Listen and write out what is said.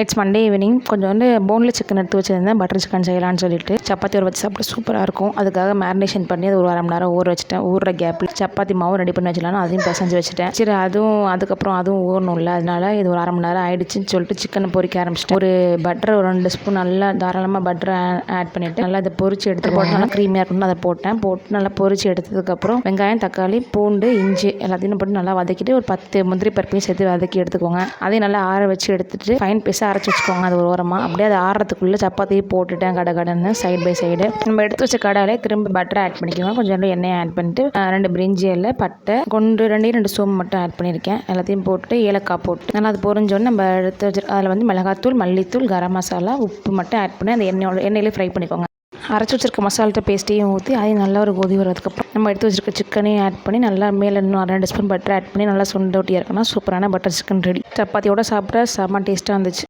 It's Monday evening கொஞ்சம் வந்து boneless chicken எடுத்து வச்சுருந்தேன். பட்டர் சிக்கன் செய்யலான்னு சொல்லிட்டு சப்பாத்தி வச்சு சாப்பிட சூப்பராக இருக்கும். அதுக்காக மேரினேஷன் பண்ணி அது ஒரு 1/2 மணி நேரம் ஊற வச்சுட்டேன். ஊறுற கேப்பில் சப்பாத்தி மாவும் ரெடி பண்ணி வச்சுக்கலாம். அதையும் பிசைஞ்சு வச்சுட்டேன். சரி அதுக்கப்புறம் அதுவும் ஊறணும்ல, அதனால இது ஒரு 1/2 மணி நேரம் ஆயிடுச்சுன்னு சொல்லிட்டு சிக்கனை பொரிக்க ஆரம்பிச்சிட்டேன். ஒரு பட்டர் ஒரு 2 ஸ்பூன் நல்லா தாராளமாக பட்டர் ஆட் பண்ணிவிட்டு நல்லா அதை பொரிச்சு எடுத்து போட்டு நல்லா க்ரீமியாக இருக்கணும். அதை போட்டு நல்லா பொரிச்சு எடுத்ததுக்கப்புறம் வெங்காயம், தக்காளி, பூண்டு, இஞ்சி எல்லாத்தையும் போட்டு நல்லா வதக்கிட்டு ஒரு 10 முந்திரி பருப்பையும் சேர்த்து வதக்கி எடுத்துக்கோங்க. அதையும் நல்லா ஆற வச்சு எடுத்துட்டு ஃபைன் பீஸாக அரைச்சி வச்சுக்கோங்க. அது ஒரு ஓரமாக அப்படியே அது ஆறுறதுக்குள்ளே சப்பாத்தியை போட்டுட்டேன் கடன்னு சைடு பை சைடு. நம்ம எடுத்து வச்ச கடாயிலே திரும்ப பட்டரை ஆட் பண்ணிக்கோங்க. கொஞ்சம் எண்ணெயை ஆட் பண்ணிட்டு 2 பிரிஞ்சி இலை, பட்டை, 2 சோம்பு மட்டும் ஆட் பண்ணியிருக்கேன். எல்லாத்தையும் போட்டு ஏலக்காய் போட்டு நல்லா அது பொரிஞ்சோன்னு நம்ம எடுத்து வச்சு அதில் வந்து மிளகாத்தூள், மல்லித்தூள், கரம் மசாலா, உப்பு மட்டும் ஆட் பண்ணி அந்த எண்ணெயிலே ஃப்ரை பண்ணிக்கோங்க. அரைச்சி வச்சிருக்க மசாலா பேஸ்ட்டையும் ஊற்றி அதையும் நல்லா ஒரு கொதி வரதுக்கப்புறம் நம்ம எடுத்து வச்சிருக்க சிக்கனையும் ஆட் பண்ணி நல்லா மேலே இன்னும் 2 ஸ்பூன் பட்டர் ஆட் பண்ணி நல்லா சுண்ட ஒட்டி இறக்கணும். சூப்பரான பட்டர் சிக்கன் ரெடி. சப்பாத்தியோட சாப்பிட செம்ம டேஸ்ட்டாக இருந்துச்சு.